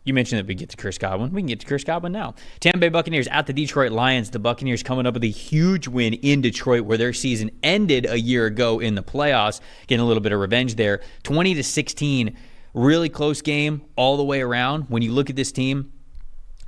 You mentioned that we get to Chris Godwin. We can get to Chris Godwin now. Tampa Bay Buccaneers at the Detroit Lions. The Buccaneers coming up with a huge win in Detroit where their season ended a year ago in the playoffs. Getting a little bit of revenge there. 20-16, really close game all the way around. When you look at this team,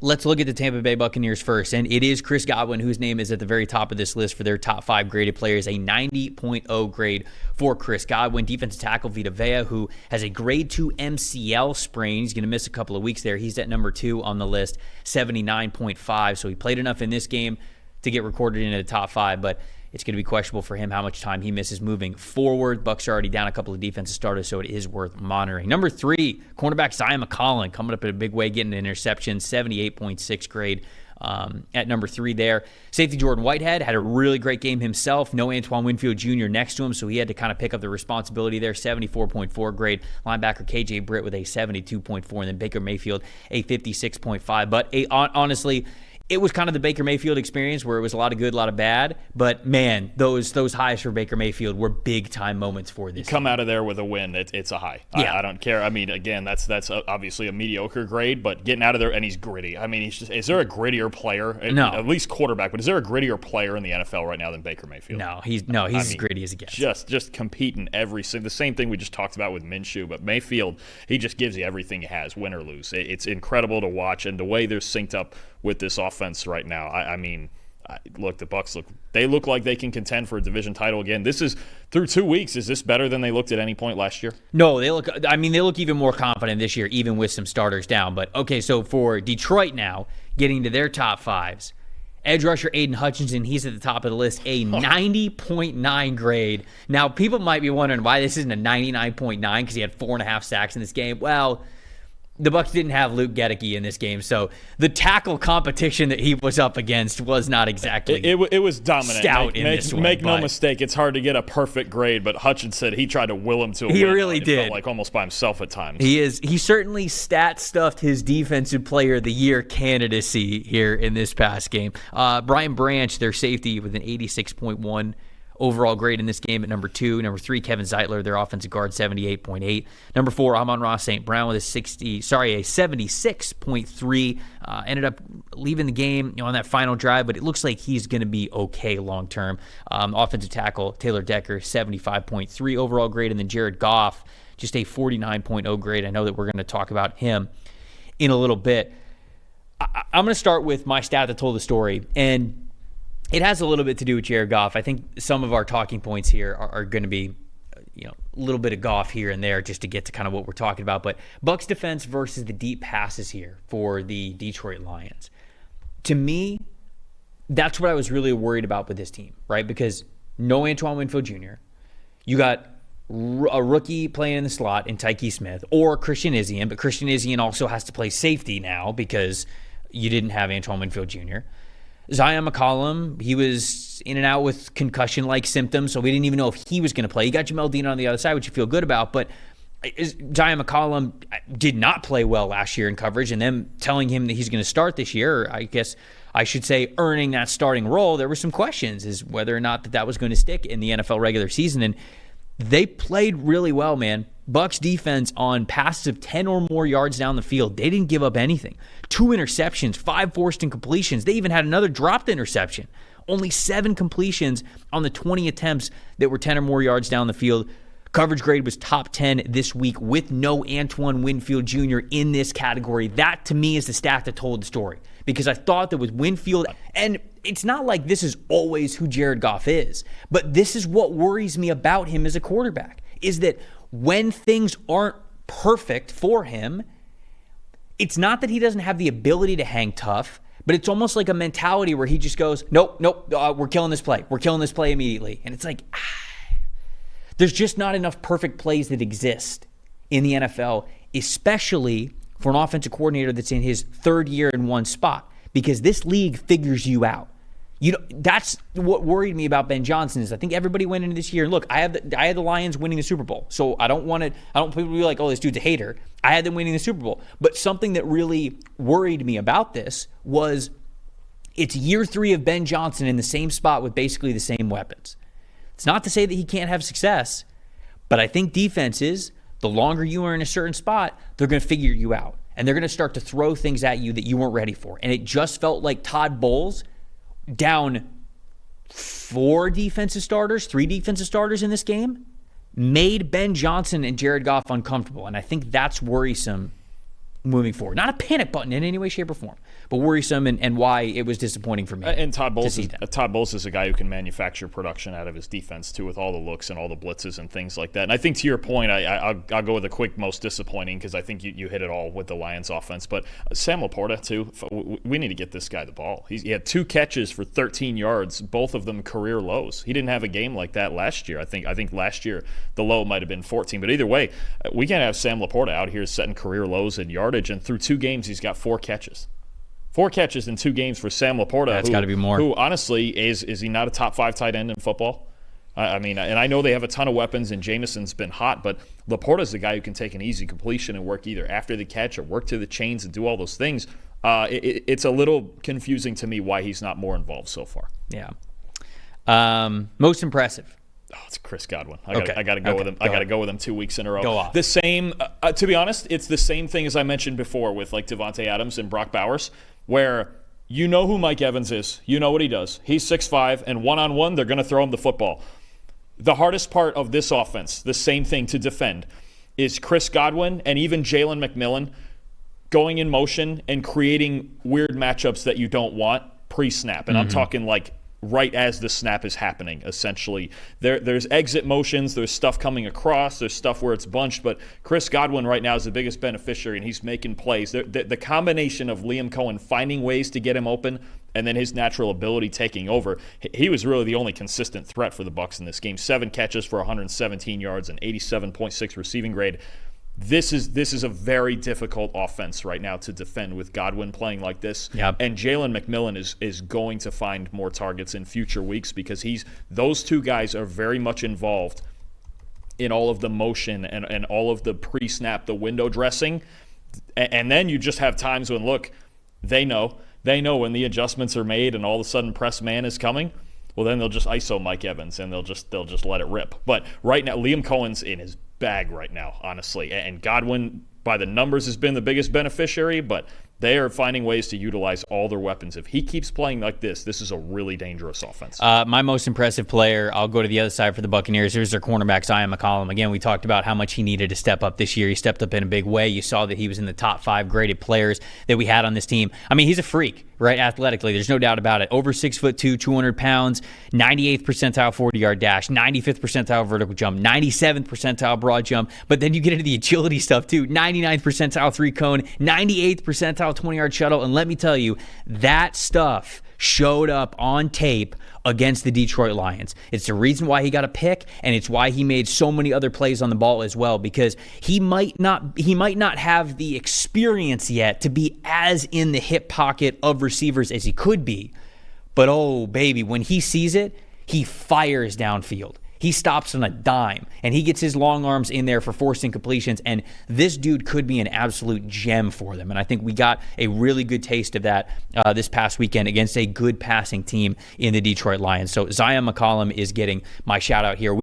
let's look at the Tampa Bay Buccaneers first, and it is Chris Godwin, whose name is at the very top of this list for their top 5 graded players, a 90.0 grade for Chris Godwin. Defensive tackle Vita Vea, who has a grade 2 MCL sprain. He's going to miss a couple of weeks there. He's at number 2 on the list, 79.5, so he played enough in this game to get recorded into the top 5, but it's going to be questionable for him how much time he misses moving forward. Bucs are already down a couple of defensive starters, so it is worth monitoring. Number 3, cornerback Zion McCollum coming up in a big way, getting an interception, 78.6 grade at number 3 there. Safety Jordan Whitehead had a really great game himself. No Antoine Winfield Jr. next to him, so he had to kind of pick up the responsibility there, 74.4 grade. Linebacker KJ Britt with a 72.4, and then Baker Mayfield a 56.5. But honestly, it was kind of the Baker Mayfield experience where it was a lot of good, a lot of bad. But, man, those highs for Baker Mayfield were big-time moments for this. You come out of there with a win, it's a high. Yeah. I don't care. I mean, again, that's obviously a mediocre grade, but getting out of there, and he's gritty. I mean, is there a grittier player? No. At least quarterback, but is there a grittier player in the NFL right now than Baker Mayfield? No, he's as gritty as it gets. Just competing the same thing we just talked about with Minshew, but Mayfield, he just gives you everything he has, win or lose. It's incredible to watch, and the way they're synced up with this offense right now. I mean, look, the Bucs look like they can contend for a division title again. This is through 2 weeks. Is this better than they looked at any point last year? No, they look even more confident this year, even with some starters down. But okay, so for Detroit now, getting to their top 5s, edge rusher Aiden Hutchinson, he's at the top of the list, a 90.9 grade. Now, people might be wondering why this isn't a 99.9 because he had 4.5 sacks in this game. Well, the Bucs didn't have Luke Gedeke in this game, so the tackle competition that he was up against was not exactly it was dominant. Stout in this one. Make no mistake, it's hard to get a perfect grade, but Hutchinson, he tried to will him to a win. He really did. Felt like almost by himself at times. He certainly stat-stuffed his Defensive Player of the Year candidacy here in this past game. Brian Branch, their safety, with an 86.1 overall grade in this game at number 2. Number 3, Kevin Zeitler, their offensive guard, 78.8. Number 4, Amon-Ra St. Brown with a 76.3. Ended up leaving the game on that final drive, but it looks like he's going to be okay long term. Offensive tackle Taylor Decker, 75.3 overall grade, and then Jared Goff, just a 49.0 grade. I know that we're going to talk about him in a little bit. I'm going to start with my stat that told the story, and it has a little bit to do with Jared Goff. I think some of our talking points here are going to be, a little bit of Goff here and there just to get to kind of what we're talking about. But Bucs defense versus the deep passes here for the Detroit Lions. To me, that's what I was really worried about with this team, right? Because no Antoine Winfield Jr. You got a rookie playing in the slot in Tyke Smith or Christian Izien, but Christian Izien also has to play safety now because you didn't have Antoine Winfield Jr. Zion McCollum, he was in and out with concussion-like symptoms, so we didn't even know if he was going to play. You got Jamel Dean on the other side, which you feel good about, but Zion McCollum did not play well last year in coverage, and them telling him that he's going to start this year, or I guess I should say earning that starting role, there were some questions as whether or not that was going to stick in the NFL regular season, and they played really well, man. Bucs defense on passes of 10 or more yards down the field, they didn't give up anything. 2 interceptions, 5 forced incompletions. They even had another dropped interception. Only 7 completions on the 20 attempts that were 10 or more yards down the field. Coverage grade was top 10 this week with no Antoine Winfield Jr. in this category. That, to me, is the stat that told the story. Because I thought that with Winfield, and it's not like this is always who Jared Goff is, but this is what worries me about him as a quarterback, is that when things aren't perfect for him, it's not that he doesn't have the ability to hang tough, but it's almost like a mentality where he just goes, nope, we're killing this play. We're killing this play immediately. And it's like, there's just not enough perfect plays that exist in the NFL, especially for an offensive coordinator that's in his 3rd year in one spot, because this league figures you out. That's what worried me about Ben Johnson is I think everybody went into this year. And look, I had the Lions winning the Super Bowl, so I don't people be like, oh, this dude's a hater. I had them winning the Super Bowl, but something that really worried me about this was it's year 3 of Ben Johnson in the same spot with basically the same weapons. It's not to say that he can't have success, but I think defenses, the longer you are in a certain spot, they're going to figure you out. and they're going to start to throw things at you that you weren't ready for. And it just felt like Todd Bowles down 3 defensive starters in this game made Ben Johnson and Jared Goff uncomfortable. And I think that's worrisome moving forward. Not a panic button in any way, shape, or form, but worrisome and why it was disappointing for me. And Todd Bowles is a guy who can manufacture production out of his defense, too, with all the looks and all the blitzes and things like that. And I think to your point, I'll go with a quick most disappointing because I think you hit it all with the Lions offense. But Sam Laporta, too, we need to get this guy the ball. He had 2 catches for 13 yards, both of them career lows. He didn't have a game like that last year. I think last year the low might have been 14. But either way, we can't have Sam Laporta out here setting career lows in yardage. And through 2 games, he's got 4 catches. 4 catches in 2 games for Sam Laporta. That's got to be more. Who, honestly, is he not a top 5 tight end in football? I mean, and I know they have a ton of weapons, and Jameson's been hot, but Laporta's the guy who can take an easy completion and work either after the catch or work to the chains and do all those things. It's a little confusing to me why he's not more involved so far. Yeah. Most impressive. Oh, it's Chris Godwin. I got to go with him. I got to go with him 2 weeks in a row. Go off. The same. To be honest, it's the same thing as I mentioned before with like Devontae Adams and Brock Bowers, where you know who Mike Evans is. You know what he does. He's 6'5", and one-on-one, they're going to throw him the football. The hardest part of this offense, the same thing to defend, is Chris Godwin and even Jalen McMillan going in motion and creating weird matchups that you don't want pre-snap. And I'm talking like right as the snap is happening, essentially. There's exit motions, there's stuff coming across, there's stuff where it's bunched, but Chris Godwin right now is the biggest beneficiary, and he's making plays. The combination of Liam Cohen finding ways to get him open and then his natural ability taking over, he was really the only consistent threat for the Bucs in this game. 7 catches for 117 yards and 87.6 receiving grade. This is a very difficult offense right now to defend with Godwin playing like this. Yep. And Jalen McMillan is going to find more targets in future weeks because those 2 guys are very much involved in all of the motion and all of the pre-snap, the window dressing. And then you just have times when, look, they know when the adjustments are made and all of a sudden press man is coming. Well, then they'll just ISO Mike Evans and they'll just let it rip. But right now, Liam Cohen's in his bag right now, honestly. And Godwin, by the numbers, has been the biggest beneficiary, but they are finding ways to utilize all their weapons. If he keeps playing like this is a really dangerous offense. My most impressive player, I'll go to the other side for the Buccaneers. Here's their cornerback, Sikkema McCollum. Again, we talked about how much he needed to step up this year. He stepped up in a big way. You saw that he was in the top 5 graded players that we had on this team. I mean, he's a freak, right, athletically. There's no doubt about it. Over 6'2", 200 pounds, 98th percentile 40-yard dash, 95th percentile vertical jump, 97th percentile broad jump. But then you get into the agility stuff, too. 99th percentile 3-cone, 98th percentile 20-yard shuttle. And let me tell you, that stuff showed up on tape against the Detroit Lions. It's the reason why he got a pick, and it's why he made so many other plays on the ball as well, because he might not have the experience yet to be as in the hip pocket of receivers as he could be. But oh, baby, when he sees it, he fires downfield. He stops on a dime, and he gets his long arms in there for forcing completions, and this dude could be an absolute gem for them. And I think we got a really good taste of that this past weekend against a good passing team in the Detroit Lions. So Zion McCollum is getting my shout out here.